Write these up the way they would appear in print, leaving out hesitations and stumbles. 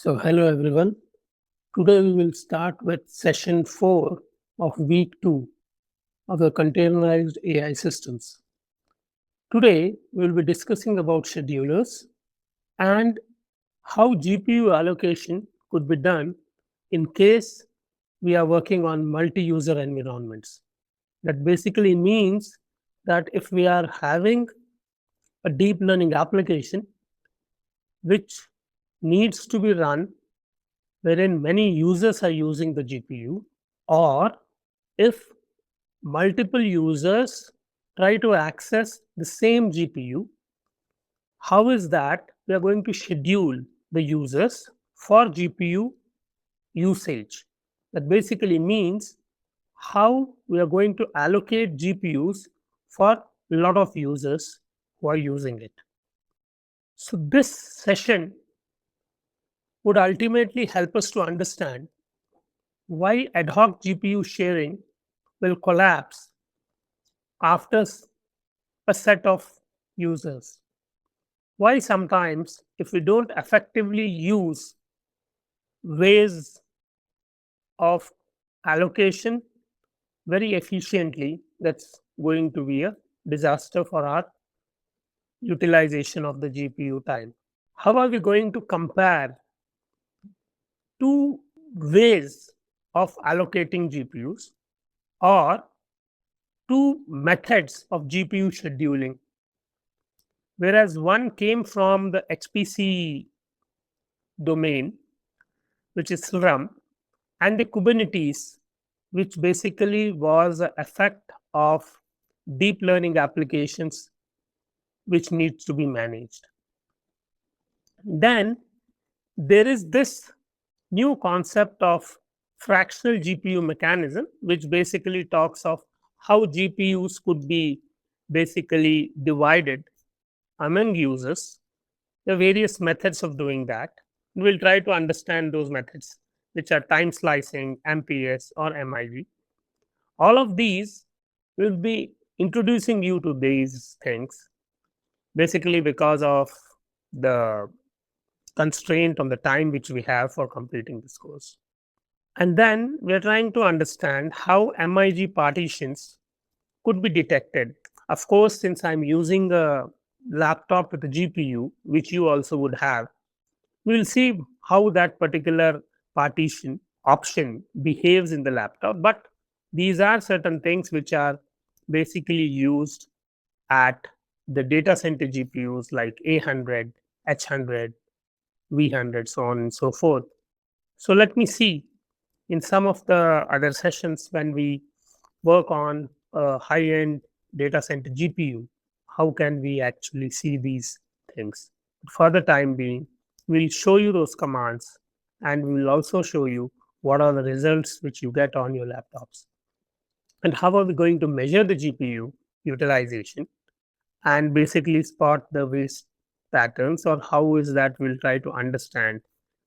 So, hello everyone. Today we will start with session 4 of week 2 of the containerized AI systems. Today we will be discussing about schedulers and how GPU allocation could be done in case we are working on multi-user environments. That basically means that if we are having a deep learning application which needs to be run wherein many users are using the GPU, or if multiple users try to access the same GPU, how is that we are going to schedule the users for GPU usage? That basically means how we are going to allocate GPUs for a lot of users who are using it. So, this session would ultimately help us to understand why ad hoc GPU sharing will collapse after a set of users. Why sometimes, if we don't effectively use ways of allocation very efficiently, that's going to be a disaster for our utilization of the GPU time. How are we going to compare two ways of allocating GPUs or two methods of GPU scheduling? Whereas one came from the HPC domain, which is Slurm, and the Kubernetes, which basically was an effect of deep learning applications which needs to be managed. Then there is this new concept of fractional GPU mechanism, which basically talks of how GPUs could be basically divided among users. There are various methods of doing that. We'll try to understand those methods, which are time slicing, MPS, or MIG. All of these will be introducing you to these things, basically because of the constraint on the time which we have for completing this course. And then we're trying to understand how MIG partitions could be detected. Of course, since I'm using a laptop with a GPU, which you also would have, we'll see how that particular partition option behaves in the laptop. But these are certain things which are basically used at the data center GPUs like A100, H100, V100, so on and so forth. So let me see in some of the other sessions when we work on a high-end data center GPU, how can we actually see these things? For the time being, we'll show you those commands and we will also show you what are the results which you get on your laptops. And how are we going to measure the GPU utilization and basically spot the waste patterns, or how is that we'll try to understand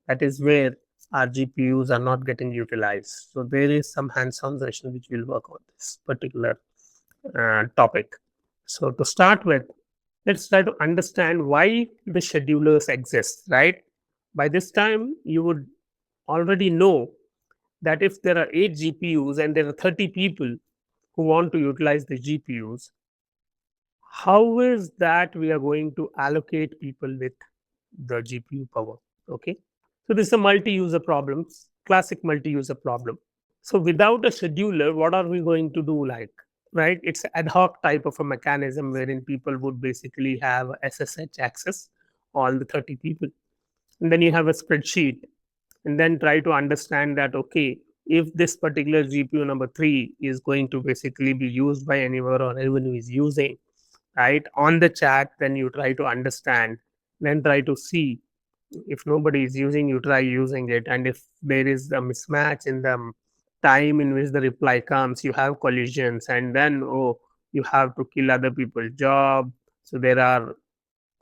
that is where our GPUs are not getting utilized. So there is some hands-on session which will work on this particular topic. So to start with, let's try to understand why the schedulers exist, right? By this time, you would already know that if there are 8 GPUs and there are 30 people who want to utilize the GPUs, how is that we are going to allocate people with the GPU power? Okay. So this is a multi-user problem, classic multi-user problem. So without a scheduler, what are we going to do? Like, right? It's ad hoc type of a mechanism wherein people would basically have SSH access, all the 30 people. And then you have a spreadsheet and then try to understand that, okay, if this particular GPU number 3 is going to basically be used by anyone or anyone who is using, right, on the chat, then you try to understand, then try to see if nobody is using, you try using it, and if there is a mismatch in the time in which the reply comes, you have collisions, and then you have to kill other people's job. So there are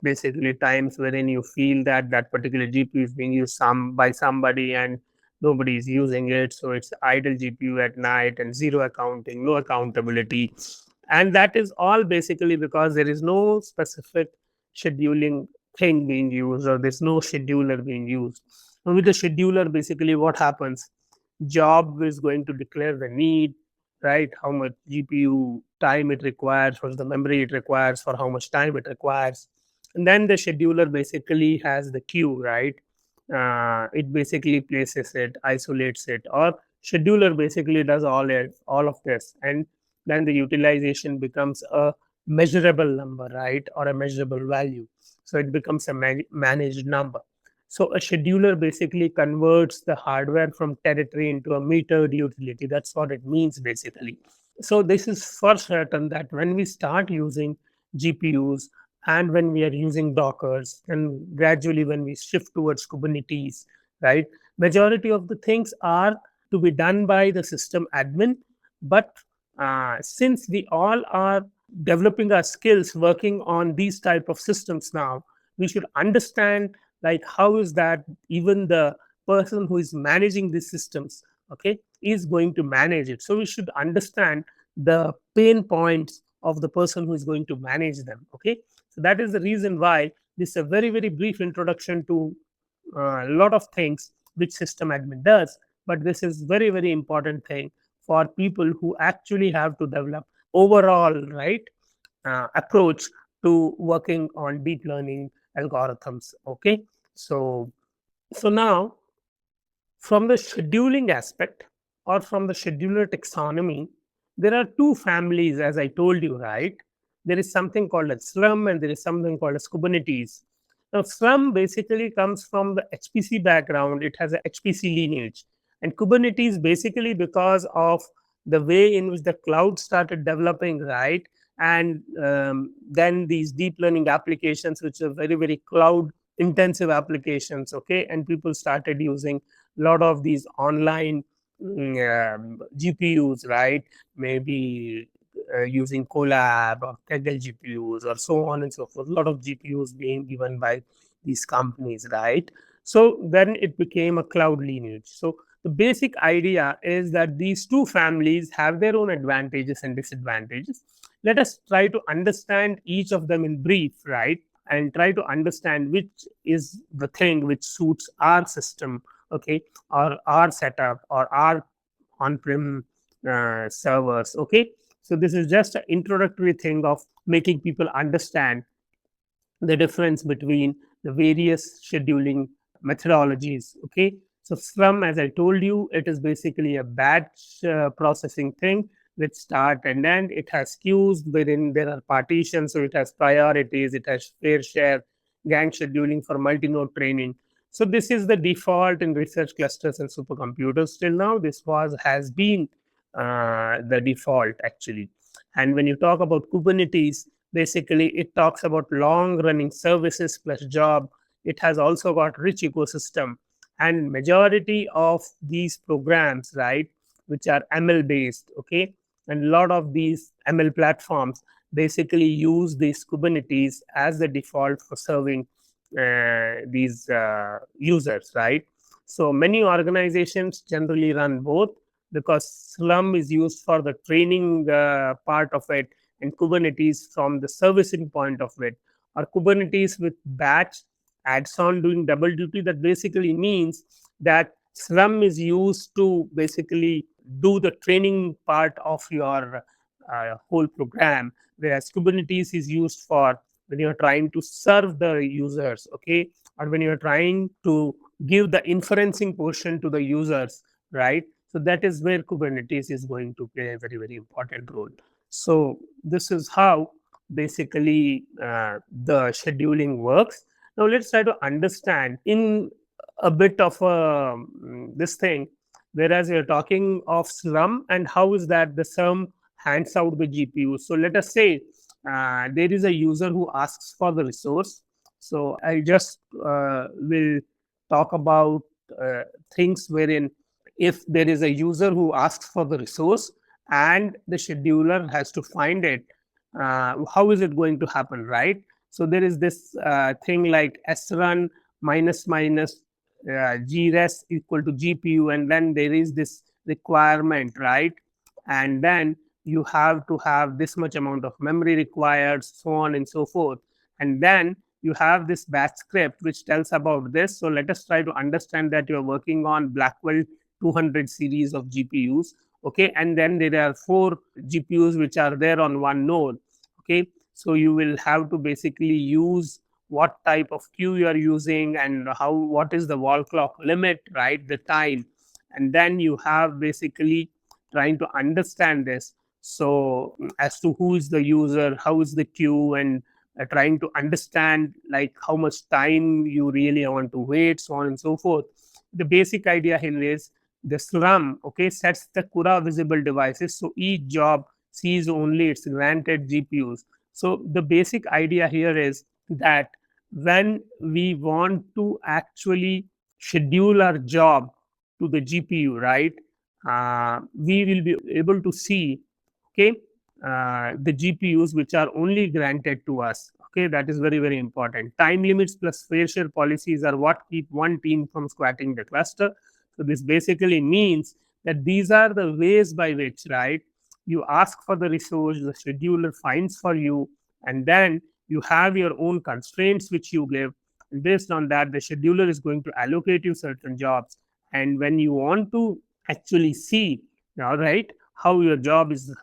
basically times wherein you feel that that particular GPU is being used by somebody and nobody is using it, so it's idle GPU at night and zero accounting, no accountability. And that is all basically because there is no specific scheduling thing being used, or there's no scheduler being used. With the scheduler, basically what happens, job is going to declare the need, right? How much GPU time it requires, what's the memory it requires, for how much time it requires. And then the scheduler basically has the queue, right? It basically places it, isolates it, or scheduler basically does all of this. And then the utilization becomes a measurable number, right? Or a measurable value. So it becomes a managed number. So a scheduler basically converts the hardware from territory into a metered utility. That's what it means basically. So this is for certain that when we start using GPUs and when we are using Dockers and gradually when we shift towards Kubernetes, right? Majority of the things are to be done by the system admin, but since we all are developing our skills working on these type of systems now, we should understand like how is that even the person who is managing these systems, okay, is going to manage it. So we should understand the pain points of the person who is going to manage them. Okay, so that is the reason why this is a very very brief introduction to a lot of things which system admin does, but this is very very important thing for people who actually have to develop overall, right, approach to working on deep learning algorithms. Okay, so now from the scheduling aspect or from the scheduler taxonomy, there are two families, as I told you, right? There is something called as Slurm and there is something called as Kubernetes. Now, Slurm basically comes from the HPC background, it has a HPC lineage. And Kubernetes basically because of the way in which the cloud started developing, right? And then these deep learning applications, which are very, very cloud intensive applications, okay? And people started using lot of these online GPUs, right? Maybe using Colab or Kaggle GPUs or so on and so forth. A lot of GPUs being given by these companies, right? So then it became a cloud lineage. So the basic idea is that these two families have their own advantages and disadvantages. Let us try to understand each of them in brief, right? And try to understand which is the thing which suits our system, okay, or our setup or our on-prem servers. Okay, so this is just an introductory thing of making people understand the difference between the various scheduling methodologies. Okay, so Scrum, as I told you, it is basically a batch processing thing with start and end. It has queues wherein there are partitions, so it has priorities, it has fair share, gang scheduling for multi-node training. So this is the default in research clusters and supercomputers till now. This has been the default actually. And when you talk about Kubernetes, basically it talks about long running services plus job. It has also got rich ecosystem, and majority of these programs, right, which are ML based, okay, and a lot of these ML platforms basically use these Kubernetes as the default for serving these users, right? So many organizations generally run both because Slurm is used for the training part of it and Kubernetes from the servicing point of it, or Kubernetes with batch adds on doing double duty. That basically means that Slurm is used to basically do the training part of your whole program, whereas Kubernetes is used for when you're trying to serve the users, okay, or when you're trying to give the inferencing portion to the users, right? So that is where Kubernetes is going to play a very, very important role. So this is how basically the scheduling works. Now let's try to understand in a bit of this thing. Whereas you're talking of Slurm, and how is that the Slurm hands out the GPU. So let us say there is a user who asks for the resource. So I just will talk about things wherein if there is a user who asks for the resource and the scheduler has to find it, how is it going to happen, right? So there is this thing like srun minus minus gres equal to GPU, and then there is this requirement, right? And then you have to have this much amount of memory required, so on and so forth. And then you have this batch script which tells about this. So let us try to understand that you are working on Blackwell 200 series of GPUs. Okay, and then there are 4 GPUs which are there on one node. Okay, so you will have to basically use what type of queue you are using and what is the wall clock limit, right, the time. And then you have basically trying to understand this. So as to who is the user, how is the queue, and trying to understand like how much time you really want to wait, so on and so forth. The basic idea here is the Slurm, okay, sets the Kura visible devices. So each job sees only its granted GPUs. So the basic idea here is that when we want to actually schedule our job to the GPU, right, we will be able to see, okay, the GPUs which are only granted to us. Okay, that is very, very important. Time limits plus fair share policies are what keep one team from squatting the cluster. So this basically means that these are the ways by which, right, you ask for the resource, the scheduler finds for you, and then you have your own constraints which you give. And based on that, the scheduler is going to allocate you certain jobs. And when you want to actually see, all right, how your job is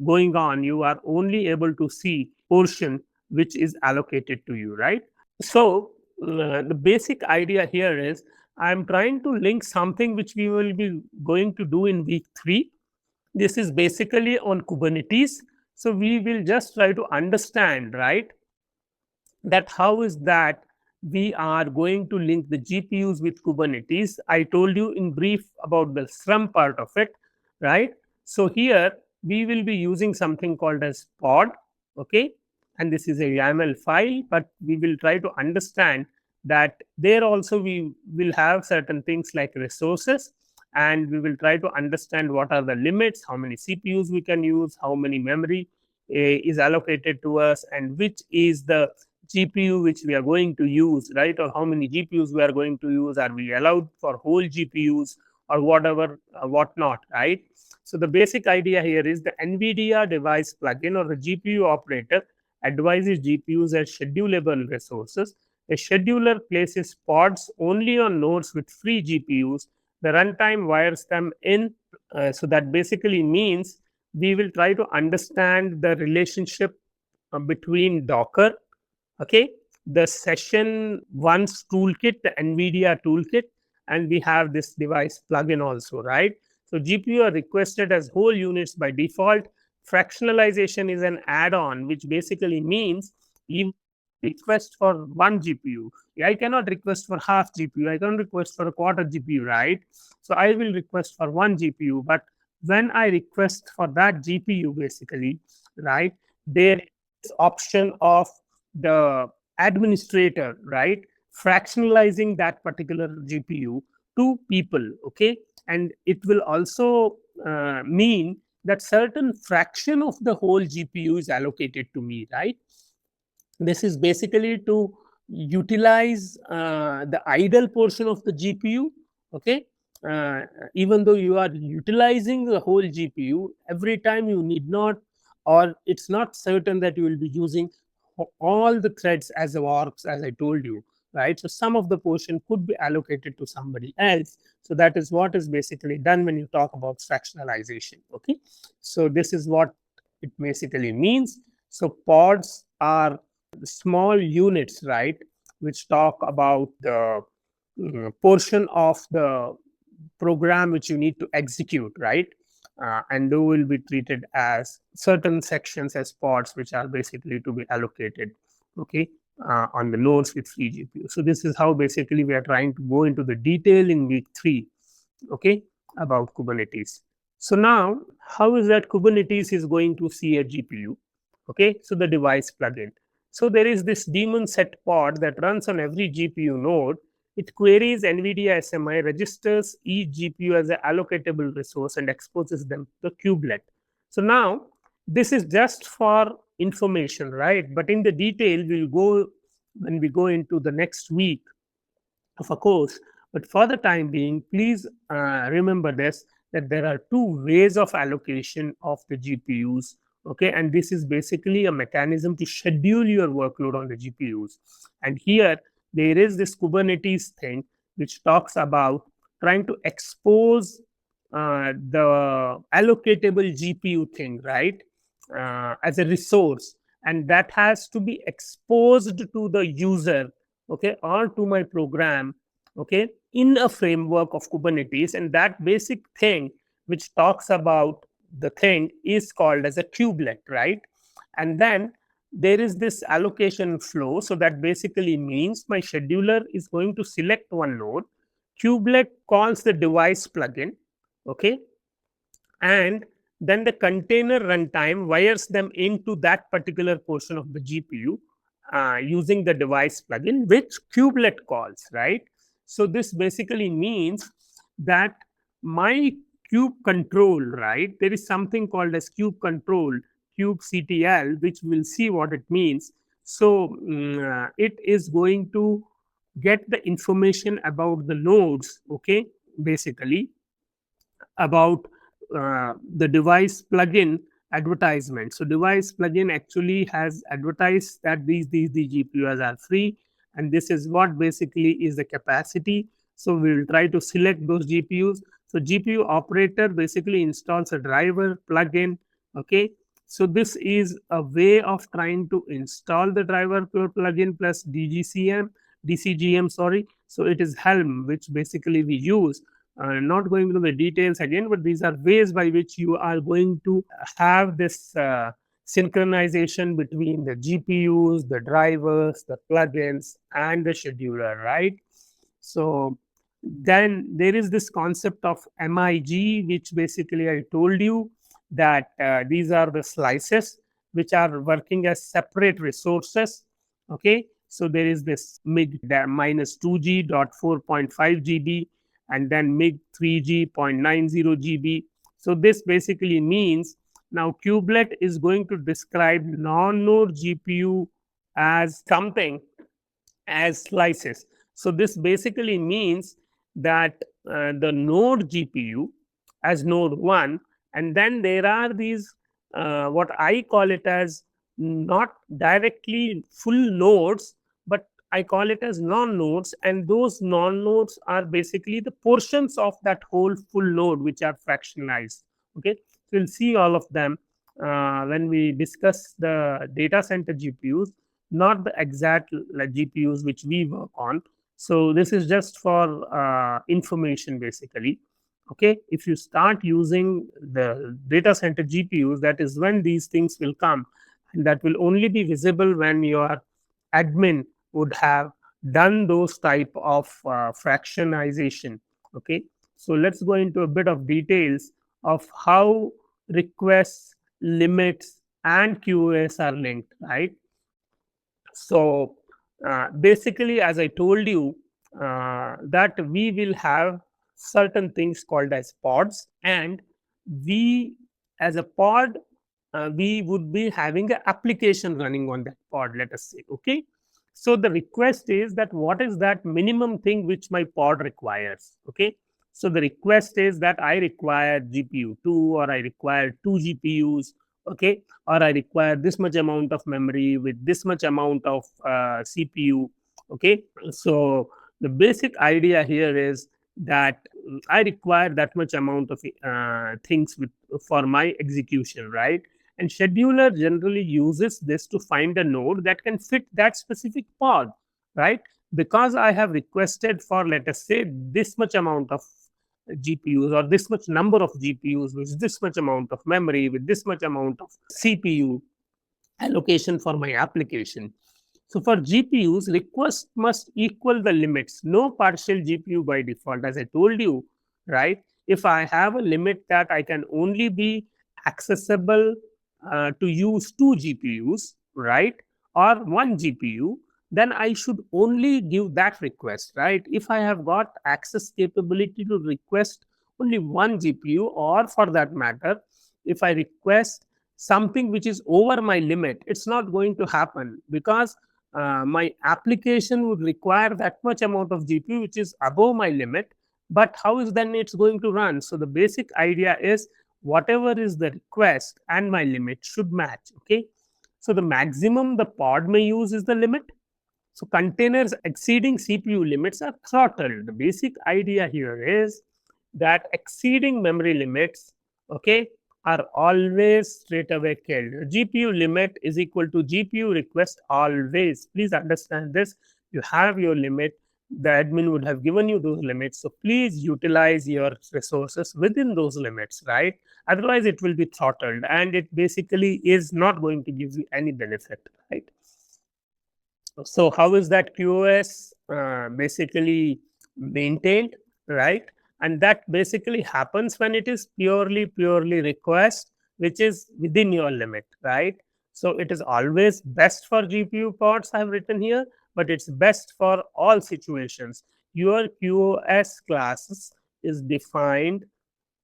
going on, you are only able to see portion which is allocated to you, right? So the basic idea here is I'm trying to link something which we will be going to do in week 3. This is basically on Kubernetes. So we will just try to understand, right, that how is that we are going to link the GPUs with Kubernetes. I told you in brief about the Slurm part of it, right? So here we will be using something called as pod, okay, and this is a YAML file, but we will try to understand that there also we will have certain things like resources, and we will try to understand what are the limits, how many CPUs we can use, how many memory is allocated to us, and which is the GPU which we are going to use, right? Or how many GPUs we are going to use? Are we allowed for whole GPUs or whatever, whatnot, right? So the basic idea here is the NVIDIA device plugin or the GPU operator advises GPUs as schedulable resources. A scheduler places pods only on nodes with free GPUs. The runtime wires them in. So that basically means we will try to understand the relationship between Docker, okay, the session one's toolkit, the NVIDIA toolkit, and we have this device plugin also, right? So GPU are requested as whole units by default. Fractionalization is an add-on, which basically means you request for one GPU. I cannot request for half GPU. I cannot request for a quarter GPU, right? So I will request for one GPU. But when I request for that GPU, basically, right, there is option of the administrator, right, fractionalizing that particular GPU to people, okay, and it will also mean that certain fraction of the whole GPU is allocated to me, right? This is basically to utilize the idle portion of the GPU, okay. Even though you are utilizing the whole GPU, every time you need not, or it's not certain that you will be using all the threads as a warps, as I told you, right? So some of the portion could be allocated to somebody else. So that is what is basically done when you talk about fractionalization, okay. So this is what it basically means. So pods are small units, right, which talk about the portion of the program which you need to execute, right? And they will be treated as certain sections as pods, which are basically to be allocated, okay, on the nodes with free GPU. So this is how basically we are trying to go into the detail in week 3, okay, about Kubernetes. So now, how is that Kubernetes is going to see a GPU? Okay, so the device plugin. So there is this daemon set pod that runs on every GPU node. It queries NVIDIA SMI, registers each GPU as an allocatable resource, and exposes them to the kubelet. So now, this is just for information, right? But in the detail, we'll go when we go into the next week of a course. But for the time being, please remember this, that there are 2 ways of allocation of the GPUs Okay, and this is basically a mechanism to schedule your workload on the GPUs. And here there is this Kubernetes thing which talks about trying to expose the allocatable GPU thing, right, as a resource, and that has to be exposed to the user, okay, or to my program, okay, in a framework of Kubernetes. And that basic thing which talks about the thing is called as a kubelet, right? And then there is this allocation flow. So that basically means my scheduler is going to select one node, kubelet calls the device plugin, okay, and then the container runtime wires them into that particular portion of the GPU using the device plugin, which kubelet calls, right? So this basically means that my kube control, right? There is something called as kube control, kubectl, which we'll see what it means. So it is going to get the information about the nodes, okay, basically about the device plugin advertisement. So device plugin actually has advertised that these GPUs are free, and this is what basically is the capacity. So we will try to select those GPUs. So GPU operator basically installs a driver plugin. Okay. So this is a way of trying to install the driver plugin plus DCGM, sorry. So it is Helm, which basically we use. Not going into the details again, but these are ways by which you are going to have this synchronization between the GPUs, the drivers, the plugins, and the scheduler, right? So then there is this concept of MIG, which basically I told you that these are the slices which are working as separate resources. Okay, so there is this MIG minus 2G.4.5 GB and then MIG 3G.90 GB. So this basically means now kubelet is going to describe non-node GPU as something as slices. So this basically means that the node GPU as node 1, and then there are these what I call it as not directly full nodes, but I call it as non-nodes, and those non-nodes are basically the portions of that whole full node which are fractionalized. Okay, so we'll see all of them when we discuss the data center GPUs, not the exact GPUs which we work on. So this is just for information basically. Okay, if you start using the data center GPUs, that is when these things will come, and that will only be visible when your admin would have done those type of fractionization. Okay, so let's go into a bit of details of how requests, limits, and QoS are linked, right? So basically, as I told you, that we will have certain things called as pods, and we as a pod we would be having an application running on that pod, let us say. Okay, so the request is that what is that minimum thing which my pod requires. Okay, so the request is that I require GPU 2, or I require 2 GPUs, okay, or I require this much amount of memory with this much amount of CPU. Okay, so the basic idea here is that I require that much amount of things for my execution, right? And scheduler generally uses this to find a node that can fit that specific pod, right? Because I have requested for, let us say, this much amount of GPUs, or this much number of GPUs with this much amount of memory with this much amount of CPU allocation for my application. So for GPUs, request must equal the limits. No partial GPU by default, as I told you, right? If I have a limit that I can only be accessible to use 2 GPUs, right, or 1 GPU, then I should only give that request, right? If I have got access capability to request only 1 GPU, or for that matter, if I request something which is over my limit, it's not going to happen, because my application would require that much amount of GPU which is above my limit. But how is then it's going to run? So the basic idea is whatever is the request and my limit should match. Okay, so the maximum the pod may use is the limit. So containers exceeding CPU limits are throttled. The basic idea here is that exceeding memory limits, okay, are always straight away killed. GPU limit is equal to GPU request always. Please understand this. You have your limit. The admin would have given you those limits. So please utilize your resources within those limits, right? Otherwise, it will be throttled and it basically is not going to give you any benefit, right? So how is that QoS basically maintained, right? And that basically happens when it is purely request, which is within your limit, right? So it is always best for GPU pods, I have written here, but it's best for all situations. Your QoS classes is defined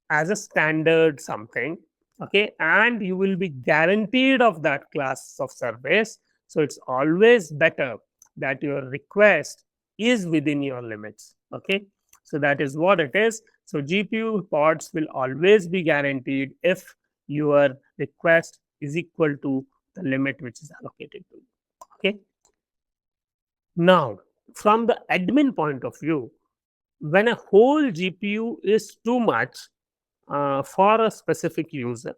as a standard something, okay, and you will be guaranteed of that class of service. So it's always better that your request is within your limits, okay. So that is what it is. So GPU pods will always be guaranteed if your request is equal to the limit which is allocated to you, okay. Now from the admin point of view, when a whole GPU is too much for a specific user,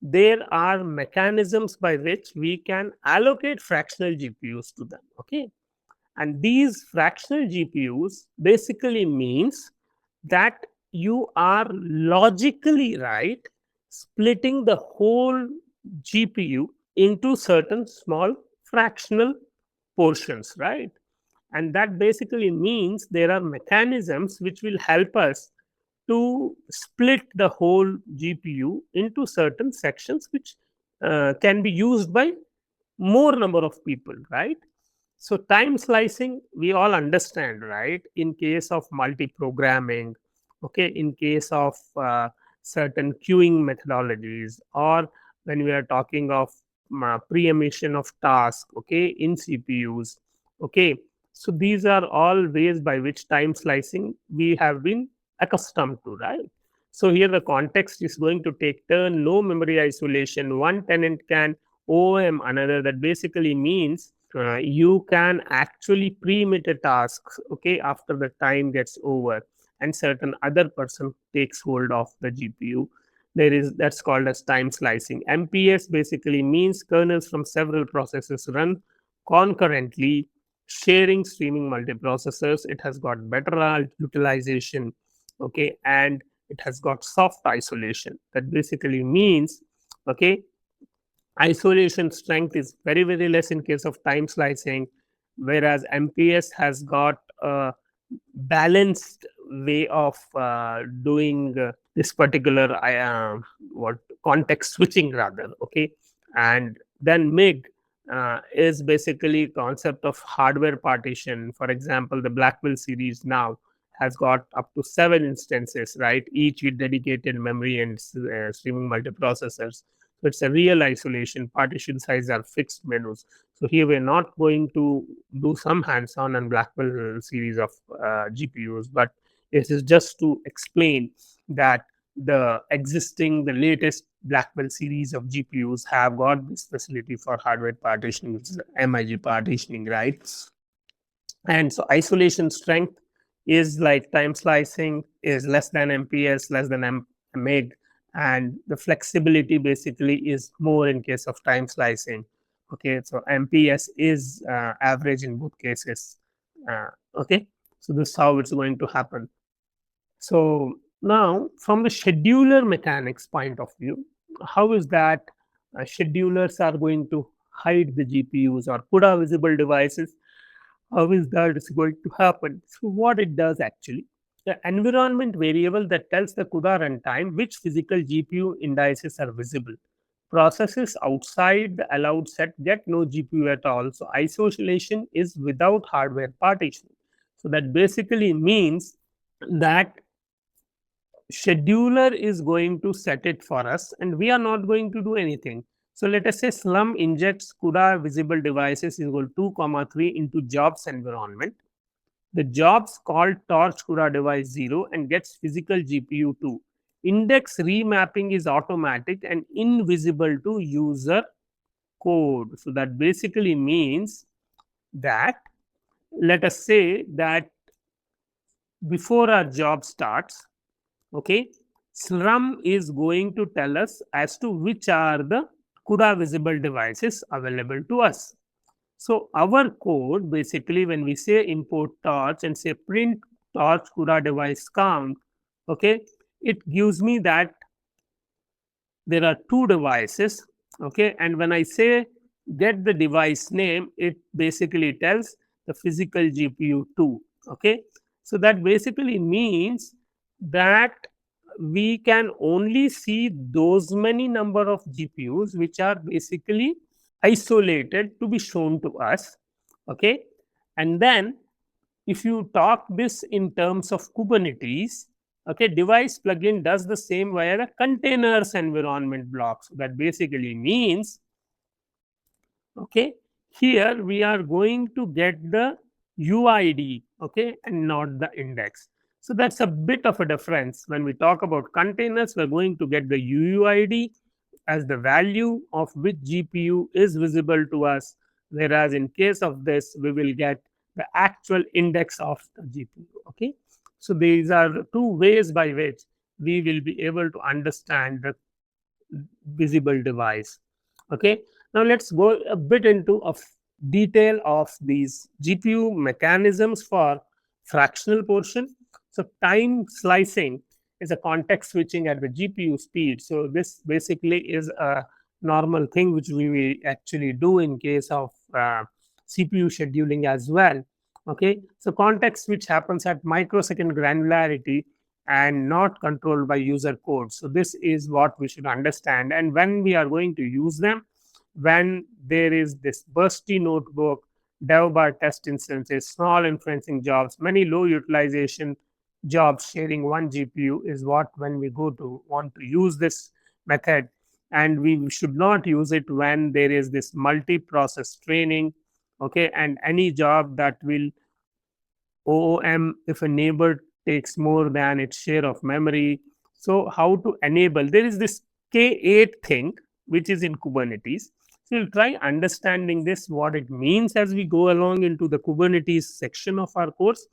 there are mechanisms by which we can allocate fractional GPUs to them. Okay, and these fractional GPUs basically means that you are logically right splitting the whole GPU into certain small fractional portions, right? And that basically means there are mechanisms which will help us to split the whole GPU into certain sections which can be used by more number of people, right? So time slicing, we all understand, right? In case of multi-programming, okay, in case of certain queuing methodologies, or when we are talking of preemption of tasks, okay, in CPUs, okay. So these are all ways by which time slicing we have been accustomed to, right? So here the context is going to take turn, no memory isolation. One tenant can OM another. That basically means you can actually pre-emit a task, okay, after the time gets over, and certain other person takes hold of the GPU. There is that's called as time slicing. MPS basically means kernels from several processes run concurrently, sharing streaming multiprocessors. It has got better utilization, okay, and it has got soft isolation. That basically means, okay, isolation strength is very less in case of time slicing, whereas MPS has got a balanced way of doing this particular what context switching rather, okay. And then MIG is basically concept of hardware partition. For example, the Blackwell series now has got up to 7 instances, right, each with dedicated memory and streaming multiprocessors. So it's a real isolation. Partition size are fixed menus. So here we're not going to do some hands-on and Blackwell series of GPUs, but this is just to explain that the latest Blackwell series of GPUs have got this facility for hardware partitioning, which is MIG partitioning, right? And so isolation strength is like time slicing is less than MPS, less than MIG, and the flexibility basically is more in case of time slicing. Okay, so MPS is average in both cases. Okay, so this is how it's going to happen. So now from the scheduler mechanics point of view, how is that schedulers are going to hide the GPUs or CUDA visible devices? How is that is going to happen? So what it does actually, the environment variable that tells the CUDA runtime which physical GPU indices are visible. Processes outside the allowed set get no GPU at all. So isolation is without hardware partitioning. So that basically means that scheduler is going to set it for us and we are not going to do anything. So let us say Slurm injects CUDA visible devices is equal to 2, 3 into jobs environment. The jobs called torch CUDA device 0 and gets physical GPU 2. index remapping is automatic and invisible to user code. So that basically means that, let us say that before our job starts, okay, Slurm is going to tell us as to which are the CUDA visible devices available to us. So our code basically, when we say import torch and say print torch CUDA device count, okay, it gives me that there are two devices, okay, and when I say get the device name, it basically tells the physical GPU 2, okay. So that basically means that we can only see those many number of GPUs which are basically isolated to be shown to us, okay. And then if you talk this in terms of Kubernetes, okay, device plugin does the same via the containers environment blocks. That basically means, okay, here we are going to get the UID, okay, and not the index. So that's a bit of a difference. When we talk about containers, we're going to get the UUID as the value of which GPU is visible to us, whereas in case of this, we will get the actual index of the GPU, okay. So these are two ways by which we will be able to understand the visible device, okay. Now let's go a bit into detail of these GPU mechanisms for fractional portion. So time slicing is a context switching at the GPU speed. So this basically is a normal thing which we will actually do in case of CPU scheduling as well, okay. So context switch happens at microsecond granularity and not controlled by user code. So this is what we should understand. And when we are going to use them, when there is this bursty notebook, dev bar test instances, small inferencing jobs, many low utilization jobs sharing one GPU is what when we go to want to use this method. And we should not use it when there is this multi-process training, okay, and any job that will OOM if a neighbor takes more than its share of memory. So how to enable? There is this K8 thing which is in Kubernetes. So we'll try understanding this, what it means as we go along into the Kubernetes section of our course.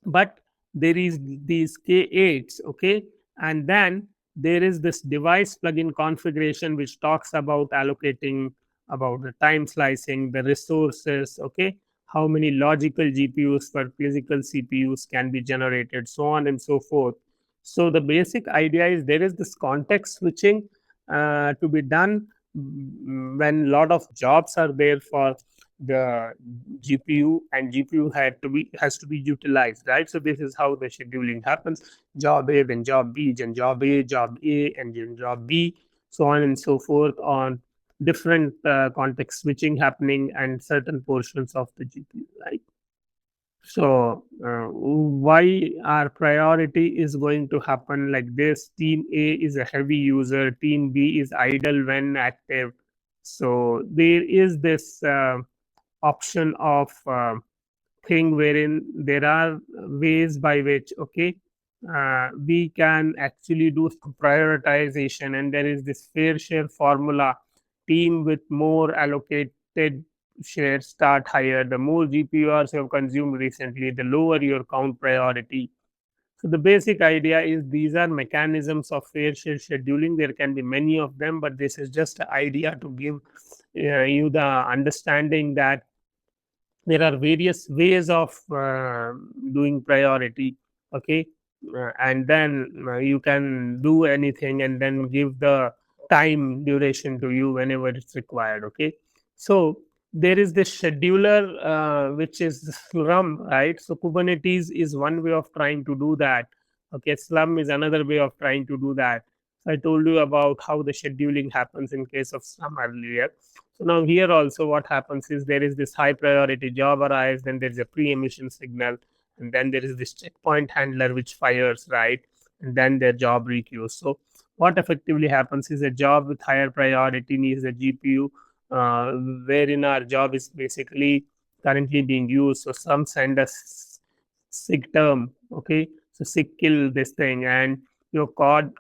But there is these K8s, okay, and then there is this device plugin configuration which talks about allocating, about the time slicing, the resources, okay, how many logical GPUs for physical CPUs can be generated, so on and so forth. So the basic idea is there is this context switching to be done when a lot of jobs are there for the GPU, and GPU has to be utilized, right? So this is how the scheduling happens: job A, then job B, then job A, and then job B, so on and so forth, on different context switching happening and certain portions of the GPU, right? So why our priority is going to happen like this: team A is a heavy user, team B is idle when active. So there is this option of thing wherein there are ways by which, okay, we can actually do some prioritization, and there is this fair share formula. Team with more allocated shares start higher. The more GPU hours you have consumed recently, the lower your count priority. So the basic idea is these are mechanisms of fair share scheduling. There can be many of them, but this is just an idea to give you the understanding that there are various ways of doing priority, okay. And then you can do anything and then give the time duration to you whenever it's required, okay. So there is this scheduler which is Slurm, right? So Kubernetes is one way of trying to do that, okay. Slurm is another way of trying to do that. So I told you about how the scheduling happens in case of Slurm earlier. So now here also what happens is there is this high priority job arrives, then there is a pre-emission signal, and then there is this checkpoint handler which fires, right? And then their job requeues. So what effectively happens is a job with higher priority needs a GPU, wherein our job is basically currently being used. So some send us sig term, okay? So sig kill this thing, and your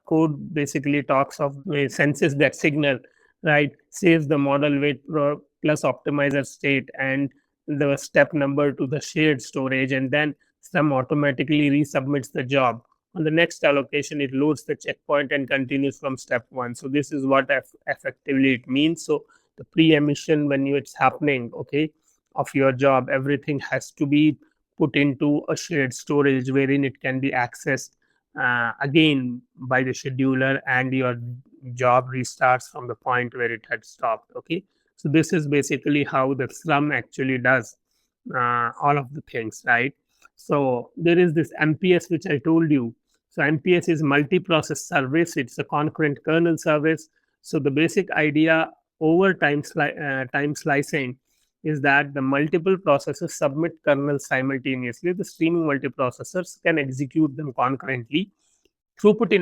code basically talks of senses that signal, right? Saves the model weight plus optimizer state and the step number to the shared storage, and then Slurm automatically resubmits the job. On the next allocation, it loads the checkpoint and continues from step one. So this is what effectively it means. So the pre-emission, when it's happening, okay, of your job, everything has to be put into a shared storage wherein it can be accessed again by the scheduler, and your job restarts from the point where it had stopped. Okay, so this is basically how the Slurm actually does all of the things, right? So there is this MPS which I told you. So MPS is multi-process service. It's a concurrent kernel service. So the basic idea over time slicing is that the multiple processors submit kernels simultaneously. The streaming multiprocessors can execute them concurrently. Throughput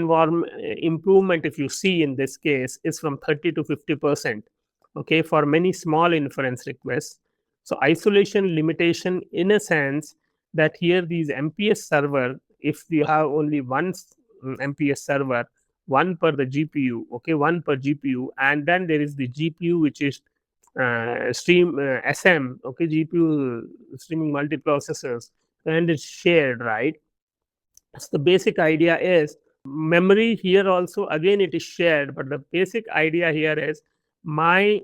improvement, if you see in this case, is from 30 to 50%. Okay, for many small inference requests. So isolation limitation in a sense that here these MPS server, if you have only one MPS server, one per the GPU, okay, one per GPU, and then there is the GPU which is SM, okay, GPU streaming multiprocessors, and it's shared, right? So the basic idea is memory here also again it is shared, but the basic idea here is my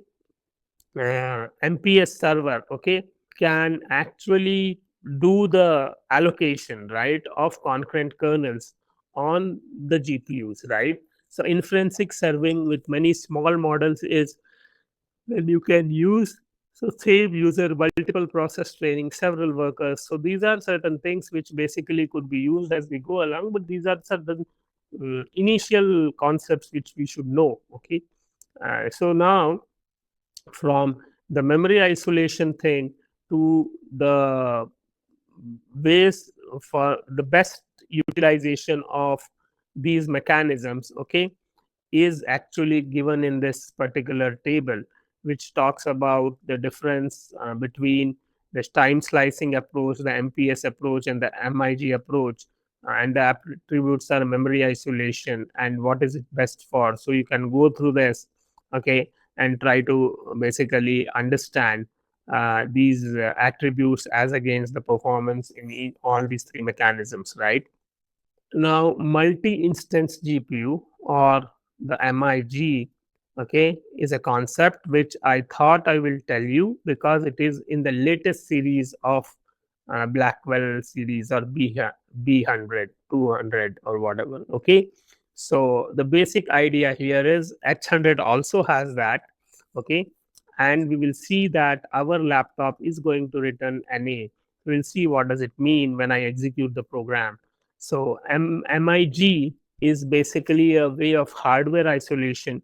MPS server, okay, can actually do the allocation, right, of concurrent kernels on the GPUs, right? So inferencing serving with many small models is then you can use, so save user multiple process training, several workers. So these are certain things which basically could be used as we go along, but these are certain initial concepts which we should know. Okay, so now from the memory isolation thing to the ways for the best utilization of these mechanisms, okay, is actually given in this particular table, which talks about the difference between the time slicing approach, the MPS approach, and the MIG approach, and the attributes are memory isolation and what is it best for. So you can go through this, okay, and try to basically understand these attributes as against the performance in all these three mechanisms, right? Now, multi-instance GPU or the MIG, okay, is a concept which I thought I will tell you because it is in the latest series of Blackwell series or B100, 200 or whatever. Okay, so the basic idea here is H100 also has that. Okay, and we will see that our laptop is going to return NA. We'll see what does it mean when I execute the program. So MIG is basically a way of hardware isolation,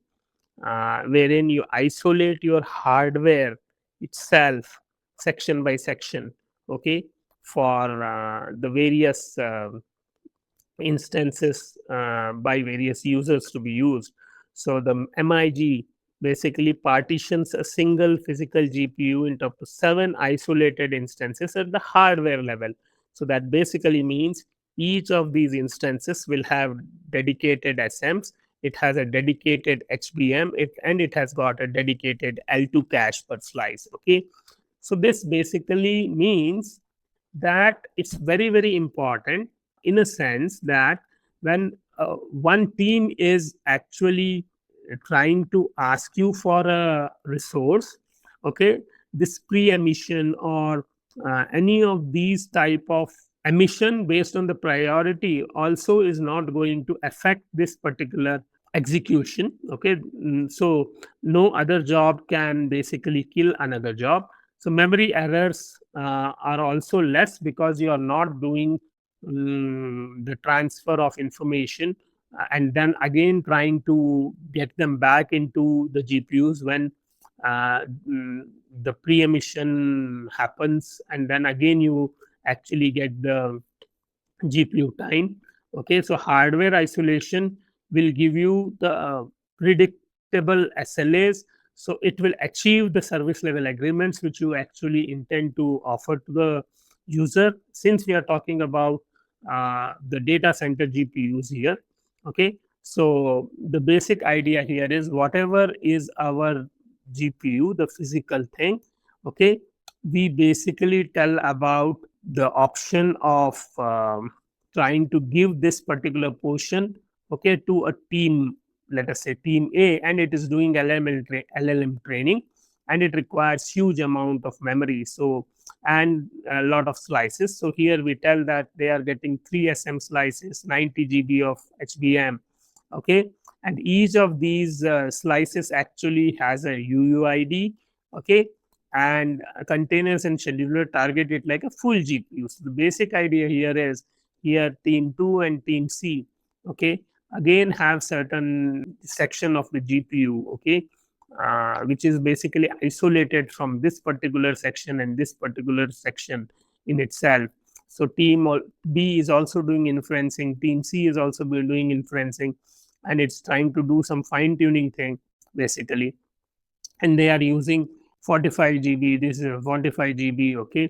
wherein you isolate your hardware itself section by section, okay, for the various instances by various users to be used. So the MIG basically partitions a single physical GPU into 7 isolated instances at the hardware level. So that basically means each of these instances will have dedicated SMs. It has a dedicated HBM, and it has got a dedicated L2 cache per slice. Okay, so this basically means that it's very, very important in a sense that when one team is actually trying to ask you for a resource, okay, this pre-emission or any of these type of emission based on the priority also is not going to affect this particular execution. Okay, so no other job can basically kill another job. So memory errors are also less because you are not doing the transfer of information and then again trying to get them back into the GPUs when the pre-emission happens, and then again you actually get the GPU time. Okay, so hardware isolation will give you the predictable SLAs. So it will achieve the service level agreements which you actually intend to offer to the user. Since we are talking about the data center GPUs here, Okay, so the basic idea here is whatever is our GPU, the physical thing, okay, we basically tell about the option of trying to give this particular portion, okay, to a team, let us say team A, and it is doing LLM training, and it requires huge amount of memory, so and a lot of slices. So here we tell that they are getting 3 SM slices, 90 GB of HBM, okay, and each of these slices actually has a UUID, okay, and containers and scheduler target it like a full GPU. So the basic idea here is, here team 2 and team C, okay, again have certain section of the GPU, okay, which is basically isolated from this particular section and this particular section in itself. So team B is also doing inferencing, team C is also doing inferencing, and it's trying to do some fine tuning thing basically, and they are using 45 GB. This is 45 GB, okay,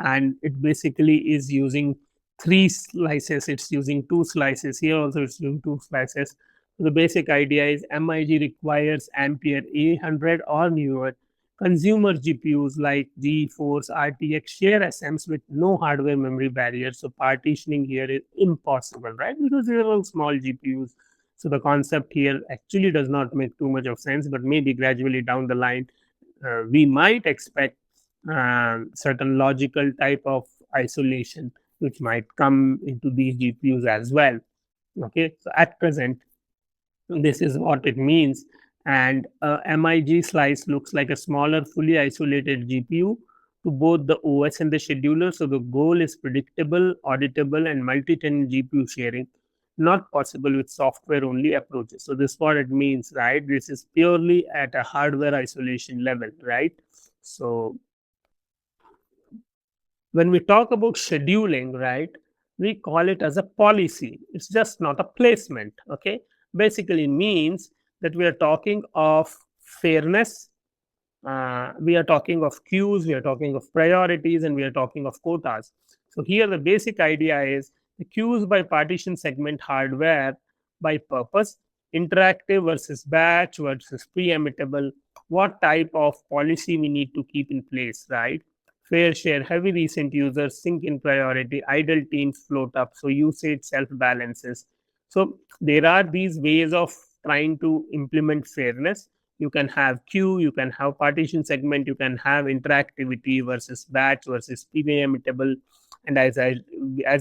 and it basically is using 3 slices. It's using 2 slices here. Also, it's using 2 slices. So the basic idea is MIG requires Ampere A100 or newer. Consumer GPUs like GeForce RTX share SMs with no hardware memory barriers. So partitioning here is impossible, right? Because they are all small GPUs. So the concept here actually does not make too much of sense, but maybe gradually down the line, we might expect certain logical type of isolation which might come into these GPUs as well. Okay, so at present, this is what it means. And MIG slice looks like a smaller, fully isolated GPU to both the OS and the scheduler. So the goal is predictable, auditable, and multi-tenant GPU sharing, not possible with software-only approaches. So this is what it means, right? This is purely at a hardware isolation level, right? So when we talk about scheduling, right, we call it as a policy. It's just not a placement. Okay, basically means that we are talking of fairness, we are talking of queues, we are talking of priorities, and we are talking of quotas. So here the basic idea is the queues by partition segment hardware by purpose, interactive versus batch versus preemptible, what type of policy we need to keep in place, right? Fair share, heavy recent users, sync in priority, idle teams float up, so usage self balances. So there are these ways of trying to implement fairness. You can have queue, you can have partition segment, you can have interactivity versus batch versus preemptible. And as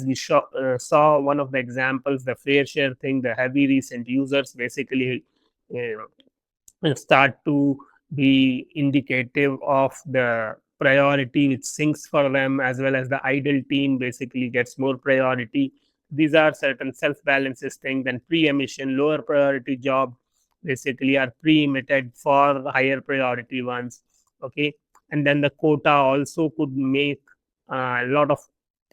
we saw one of the examples, the fair share thing, the heavy recent users basically start to be indicative of the priority which syncs for them, as well as the idle team basically gets more priority. These are certain self balances thing. Then pre-emission, lower priority job basically are pre-emitted for higher priority ones, okay. And then the quota also could make a lot of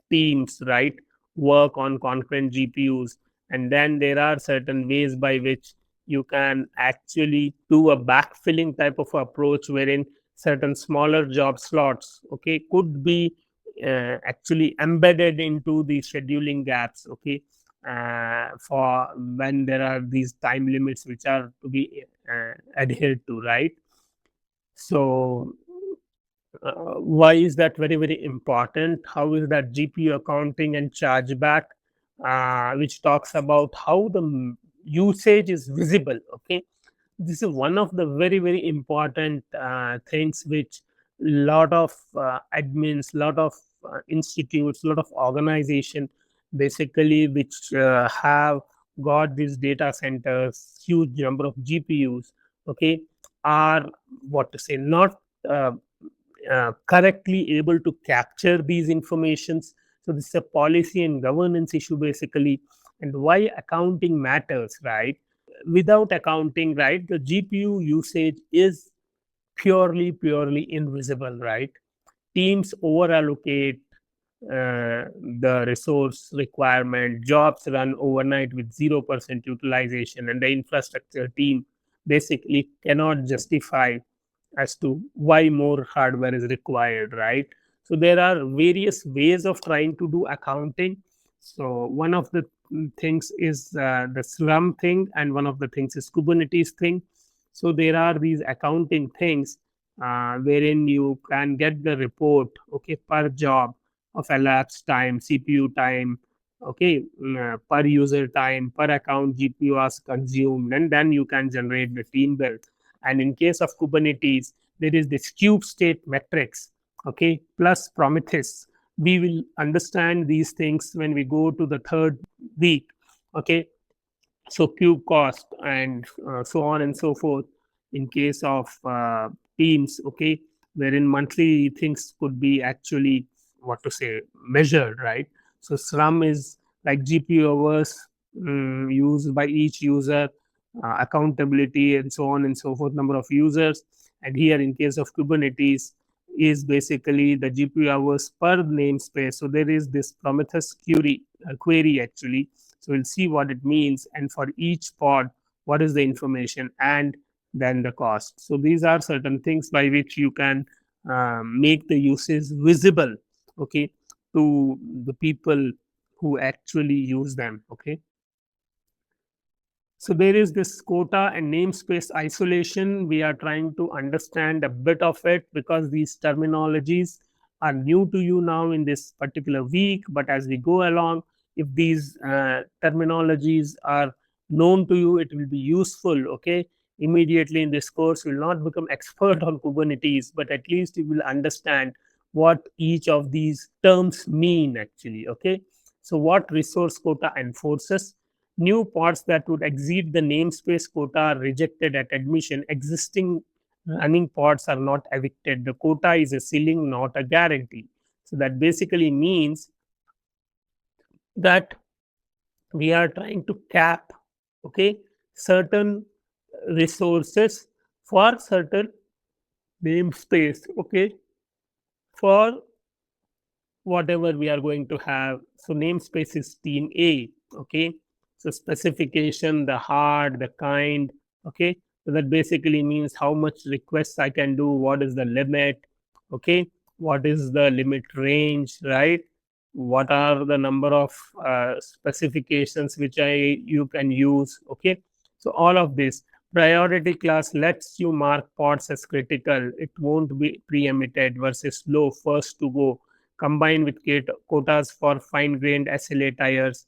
teams, right, work on concurrent GPUs. And then there are certain ways by which you can actually do a backfilling type of approach, wherein certain smaller job slots, okay, could be actually embedded into the scheduling gaps, okay, for when there are these time limits which are to be adhered to, right? So why is that very, very important? How is that GPU accounting and chargeback, which talks about how the usage is visible, okay. This is one of the very, very important things which lot of admins, lot of institutes, lot of organization basically which have got these data centers, huge number of GPUs, okay, are what to say, not correctly able to capture these informations. So this is a policy and governance issue basically. And why accounting matters, right? Without accounting, right, the GPU usage is purely invisible, right? Teams over allocate the resource requirement, jobs run overnight with 0% utilization, and the infrastructure team basically cannot justify as to why more hardware is required, right? So there are various ways of trying to do accounting. So one of the things is the Slurm thing, and one of the things is Kubernetes thing. So there are these accounting things wherein you can get the report, okay, per job of elapsed time, CPU time, okay, per user time, per account GPU was consumed, and then you can generate the team build. And in case of Kubernetes, there is this cube state metrics, okay, plus Prometheus. We will understand these things when we go to the third week, okay. So cube cost and so on and so forth in case of teams, okay, wherein monthly things could be actually what to say measured, right? So Slurm is like GPU hours used by each user, accountability and so on and so forth, number of users. And here in case of Kubernetes is basically the GPU hours per namespace. So there is this Prometheus query actually. So we'll see what it means, and for each pod, what is the information, and then the cost. So these are certain things by which you can make the uses visible, okay, to the people who actually use them, okay. So there is this quota and namespace isolation. We are trying to understand a bit of it because these terminologies are new to you now in this particular week. But as we go along, if these terminologies are known to you, it will be useful. Okay, immediately in this course, you will not become expert on Kubernetes, but at least you will understand what each of these terms mean actually. Okay, so what resource quota enforces? New pods that would exceed the namespace quota are rejected at admission. Existing running pods are not evicted. The quota is a ceiling, not a guarantee. So that basically means that we are trying to cap, okay, certain resources for certain namespace, okay, for whatever we are going to have. So namespace is team A, okay. So specification, the hard, the kind, okay. So that basically means how much requests I can do, what is the limit, okay, what is the limit range, right? What are the number of specifications which you can use, okay. So all of this. Priority class lets you mark pods as critical. It won't be preempted versus low, first to go, combined with quotas for fine-grained SLA tires.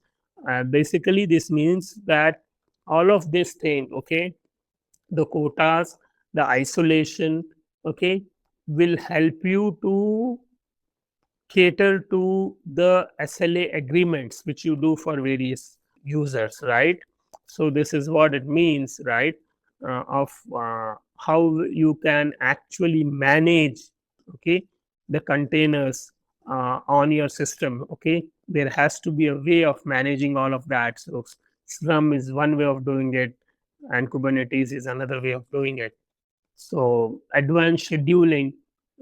Basically, this means that all of this thing, okay, the quotas, the isolation, okay, will help you to cater to the SLA agreements which you do for various users, right? So this is what it means, right? Of how you can actually manage, okay, the containers on your system, okay. There has to be a way of managing all of that. So Slurm is one way of doing it, and Kubernetes is another way of doing it. So advanced scheduling,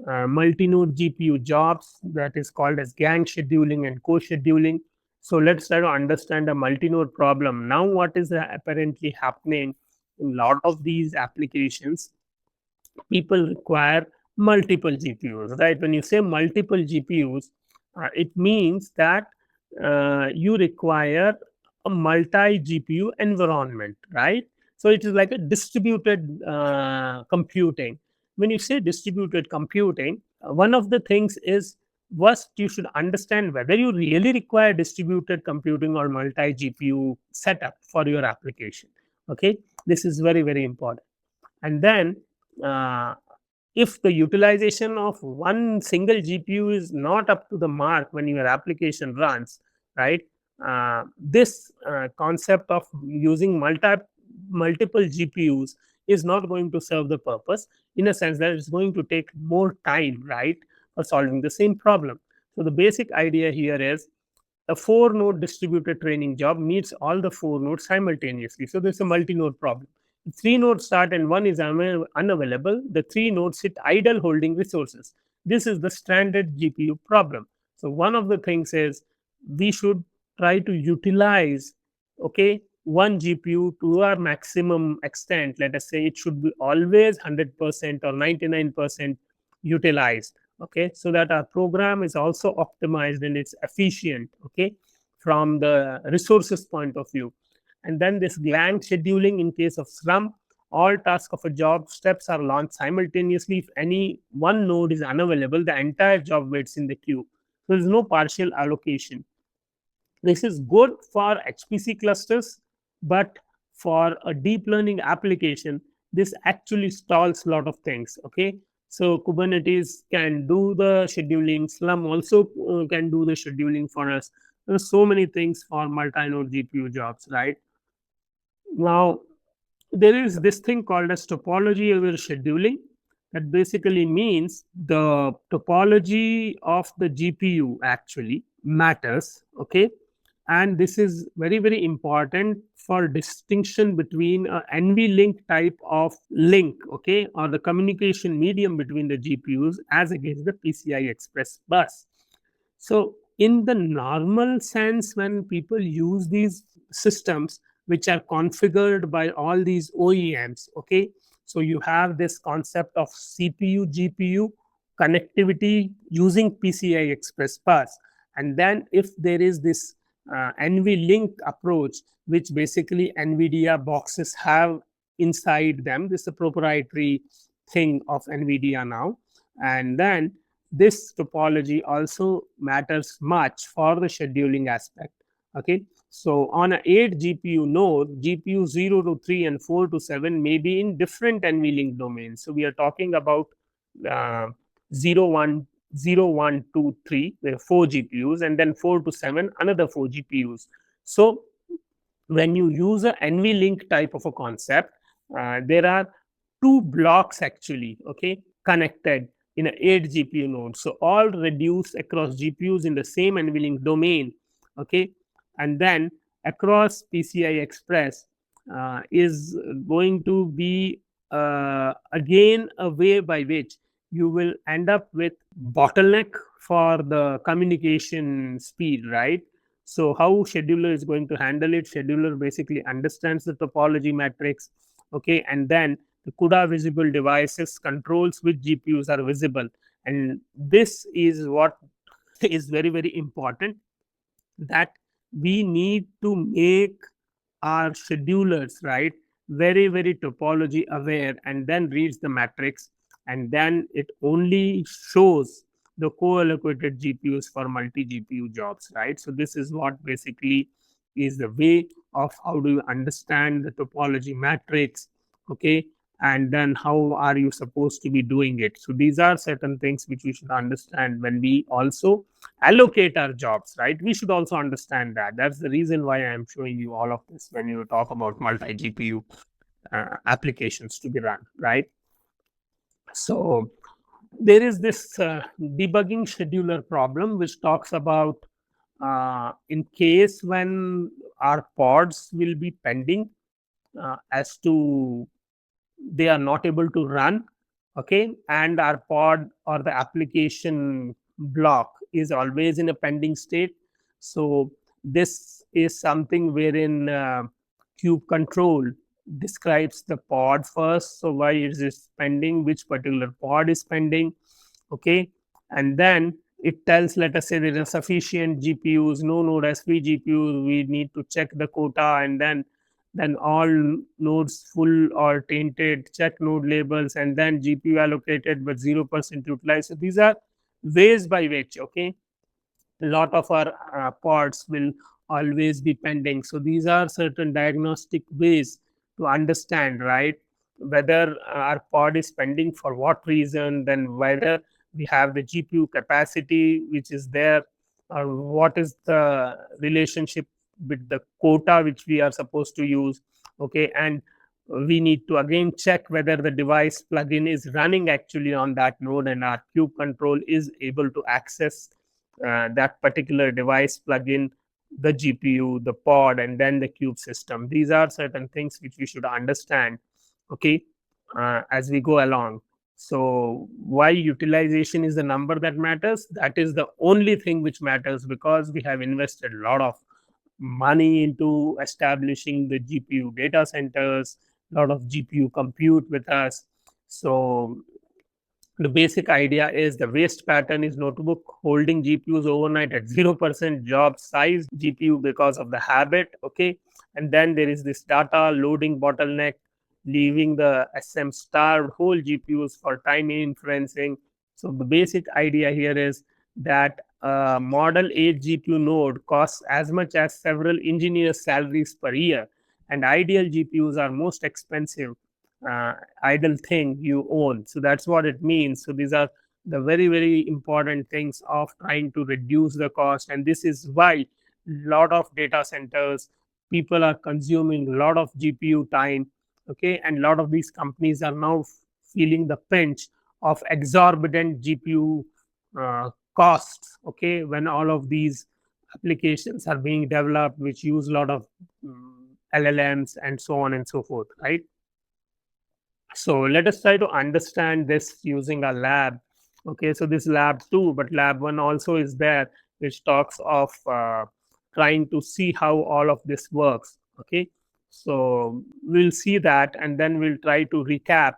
multi-node GPU jobs, that is called as gang scheduling and co-scheduling. So let's try to understand a multi-node problem. Now what is apparently happening in a lot of these applications, people require multiple GPUs, right? When you say multiple GPUs, it means that you require a multi GPU environment, right? So it is like a distributed computing. When you say distributed computing, one of the things is first you should understand whether you really require distributed computing or multi GPU setup for your application. Okay, this is very, very important. And then uh, if the utilization of one single GPU is not up to the mark when your application runs, right? This concept of using multiple GPUs is not going to serve the purpose, in a sense that it's going to take more time, right, for solving the same problem. So the basic idea here is a 4-node distributed training job needs all the 4 nodes simultaneously. So there's a multi-node problem. If 3 nodes start and one is unavailable, the 3 nodes sit idle holding resources. This is the standard GPU problem. So one of the things is we should try to utilize, okay, one GPU to our maximum extent. Let us say it should be always 100% or 99% utilized, okay, so that our program is also optimized and it's efficient, okay. from the resources point of view. And then this Glang scheduling in case of Slurm, all tasks of a job steps are launched simultaneously. If any one node is unavailable, the entire job waits in the queue. So there is no partial allocation. This is good for HPC clusters, but for a deep learning application, this actually stalls a lot of things. Okay, so Kubernetes can do the scheduling. Slurm also can do the scheduling for us. There are so many things for multi-node GPU jobs, right? Now, there is this thing called as topology aware scheduling. That basically means the topology of the GPU actually matters. Okay, and this is very, very important for distinction between a NVLink type of link, okay, or the communication medium between the GPUs as against the PCI Express bus. So in the normal sense, when people use these systems which are configured by all these OEMs, okay, so you have this concept of CPU GPU connectivity using PCI Express bus, and then if there is this NVLink approach, which basically NVIDIA boxes have inside them. This is a proprietary thing of NVIDIA now. And then this topology also matters much for the scheduling aspect. Okay, so on an 8 GPU node, GPU 0 to 3 and 4 to 7 may be in different NVLink domains. So we are talking about uh, 0, 1, 0, 1, 2, 3, there are 4 GPUs, and then 4 to 7, another 4 GPUs. So when you use a NVLink type of a concept, there are two blocks actually, okay, connected in an 8 GPU node. So all reduce across GPUs in the same NVLink domain, okay, and then across PCI Express is going to be again a way by which you will end up with bottleneck for the communication speed, right? So how scheduler is going to handle it? Scheduler basically understands the topology matrix, okay, and then the CUDA visible devices controls which GPUs are visible, and this is what is very, very important, that we need to make our schedulers, right, very, very topology aware, and then reads the matrix, and then it only shows the co-allocated GPUs for multi GPU jobs, right? So this is what basically is the way of how do you understand the topology matrix, okay, and then how are you supposed to be doing it. So these are certain things which we should understand when we also allocate our jobs, right? We should also understand that. That's the reason why I am showing you all of this when you talk about multi GPU applications to be run, right? So there is this debugging scheduler problem which talks about in case when our pods will be pending as to they are not able to run, okay, and our pod or the application block is always in a pending state. So this is something wherein cube control describes the pod first. So why is this pending, which particular pod is pending, okay, and then it tells, let us say there are sufficient GPUs, no node has free GPUs, we need to check the quota, and then all nodes full or tainted, check node labels, and then GPU allocated but 0% utilized. So these are ways by which, okay, a lot of our pods will always be pending. So these are certain diagnostic ways to understand, right, whether our pod is pending for what reason, then whether we have the GPU capacity which is there, or what is the relationship with the quota which we are supposed to use, okay, and we need to again check whether the device plugin is running actually on that node and our cube control is able to access that particular device plugin, the GPU, the pod, and then the cube system. These are certain things which we should understand, okay, as we go along. So why utilization is the number that matters? That is the only thing which matters, because we have invested a lot of money into establishing the GPU data centers, a lot of GPU compute with us. So The basic idea is the waste pattern is notebook holding GPUs overnight at 0% job size GPU because of the habit. Okay. And then there is this data loading bottleneck, leaving the SM starved whole GPUs for tiny inferencing. So the basic idea here is that a model 8 GPU node costs as much as several engineers' salaries per year, and ideal GPUs are most expensive idle thing you own. So that's what it means. So these are the very, very important things of trying to reduce the cost. And this is why a lot of data centers, people are consuming a lot of GPU time. Okay. And a lot of these companies are now feeling the pinch of exorbitant GPU costs. Okay. When all of these applications are being developed, which use a lot of LLMs and so on and so forth, right? So let us try to understand this using a lab. Okay, so this lab 2, but lab 1 also is there, which talks of trying to see how all of this works. Okay, so we'll see that, and then we'll try to recap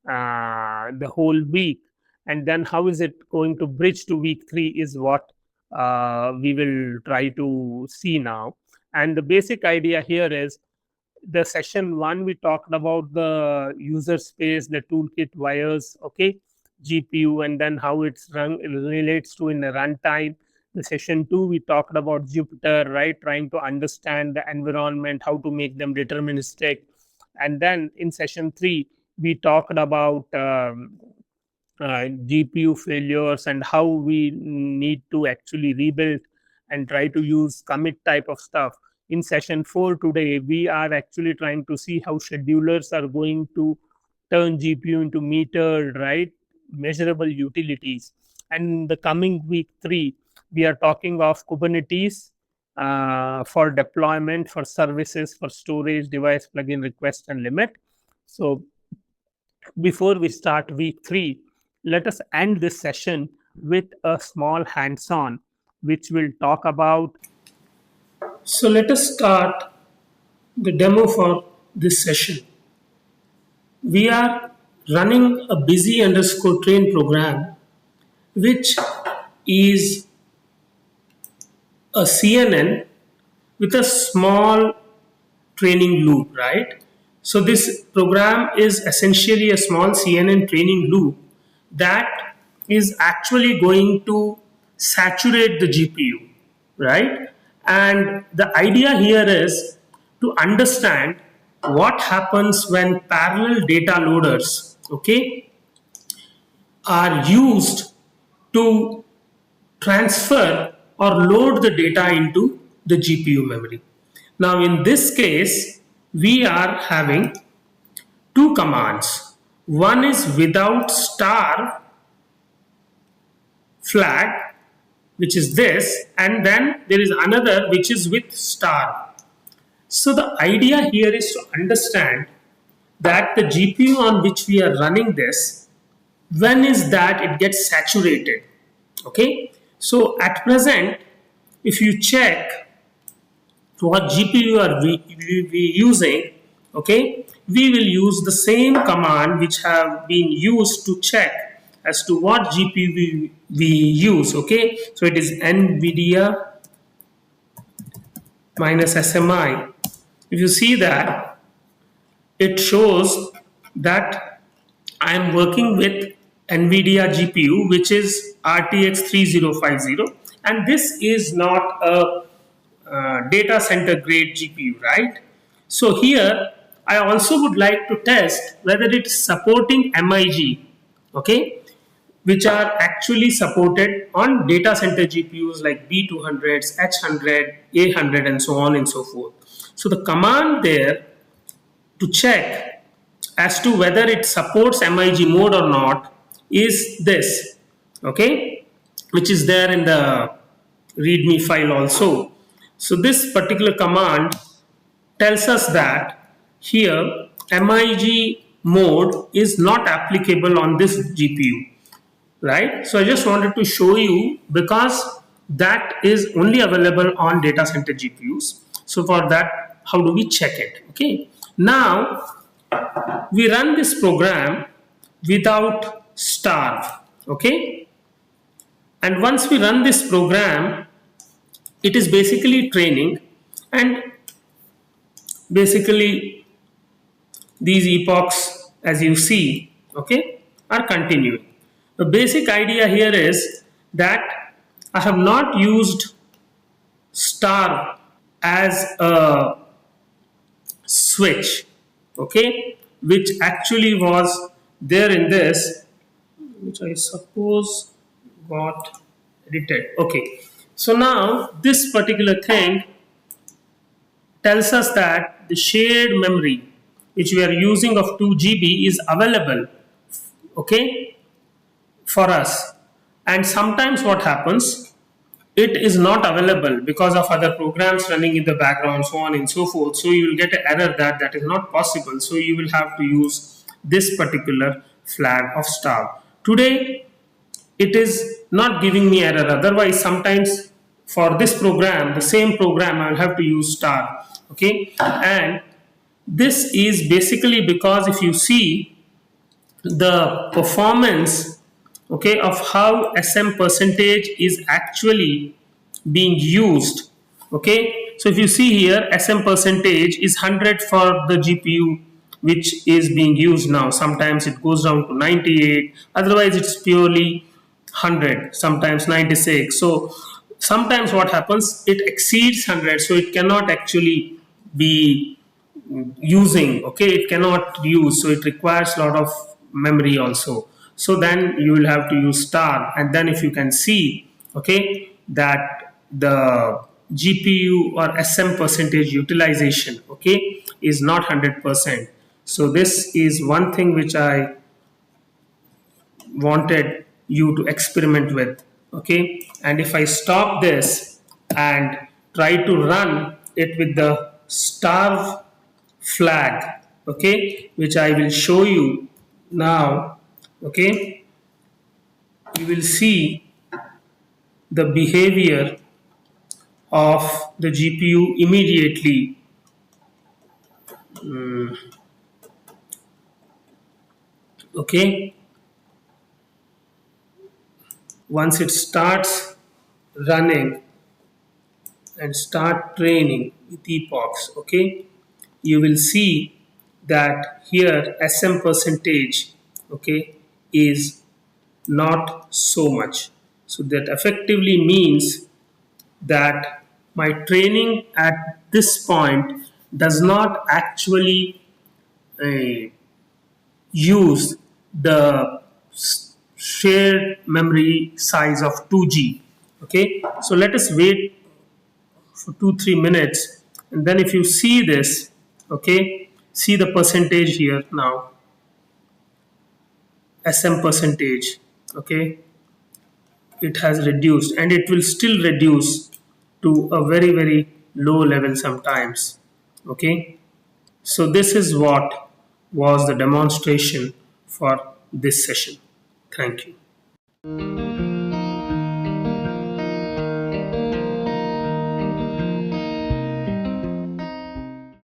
the whole week, and then how is it going to bridge to week 3 is what we will try to see now. And the basic idea here is the session 1 we talked about the user space, the toolkit wires, okay, GPU, and then how it's run relates to in the runtime. The session 2 we talked about Jupyter, right, trying to understand the environment, how to make them deterministic. And then in session 3 we talked about GPU failures and how we need to actually rebuild and try to use commit type of stuff. In session 4 today, we are actually trying to see how schedulers are going to turn GPU into metered, right, measurable utilities. And the coming week 3, we are talking of Kubernetes for deployment, for services, for storage, device, plugin, request, and limit. So before we start week 3, let us end this session with a small hands-on, which will talk about. So let us start the demo for this session. We are running a busy underscore train program, which is a CNN with a small training loop, right? So this program is essentially a small CNN training loop that is actually going to saturate the GPU, right? And the idea here is to understand what happens when parallel data loaders, okay, are used to transfer or load the data into the GPU memory. Now, in this case, we are having two commands. One is without star flag, which is this, and then there is another which is with star. So the idea here is to understand that the GPU on which we are running this, when is that it gets saturated? Okay, so at present, if you check what GPU are we using, okay, we will use the same command which have been used to check as to what GPU we use. Okay, so it is NVIDIA minus SMI. If you see that, it shows that I am working with NVIDIA GPU, which is RTX 3050, and this is not a data center grade GPU, right? So here I also would like to test whether it's supporting MIG, okay, which are actually supported on data center GPUs like B200s, H100, A100, and so on and so forth. So the command there to check as to whether it supports MIG mode or not is this, okay, which is there in the readme file also. So this particular command tells us that here MIG mode is not applicable on this GPU, right? So I just wanted to show you because that is only available on data center GPUs. So for that, how do we check it? Okay, now we run this program without star. Okay, and once we run this program, it is basically training, and basically these epochs, as you see, okay, are continuing. The basic idea here is that I have not used star as a switch, okay, which actually was there in this, which I suppose got edited. Okay, so now this particular thing tells us that the shared memory which we are using of 2 GB is available, okay, for us. And sometimes what happens, it is not available because of other programs running in the background, so on and so forth. So you will get an error that that is not possible. So you will have to use this particular flag of star. Today it is not giving me error. Otherwise, sometimes for this program, the same program, I will have to use star. Okay, and this is basically because if you see the performance, okay, of how SM percentage is actually being used. Okay, so if you see here, SM percentage is 100 for the GPU which is being used now. Sometimes it goes down to 98, otherwise it's purely 100, sometimes 96. So sometimes what happens, it exceeds 100, so it cannot actually be using, okay, it cannot use, so it requires a lot of memory also. So then you will have to use star, and then if you can see, okay, that the GPU or SM percentage utilization, okay, is not 100%. So this is one thing which I wanted you to experiment with. Okay, and if I stop this and try to run it with the star flag, okay, which I will show you now, okay, you will see the behavior of the GPU immediately. Okay, once it starts running and start training with epochs, okay, you will see that here SM percentage, okay, is not so much. So that effectively means that my training at this point does not actually use the shared memory size of 2G. Okay, so let us wait for 2-3 minutes, and then if you see this, okay, see the percentage here now, SM percentage, okay, it has reduced, and it will still reduce to a very low level sometimes. Okay, so this is what was the demonstration for this session. Thank you.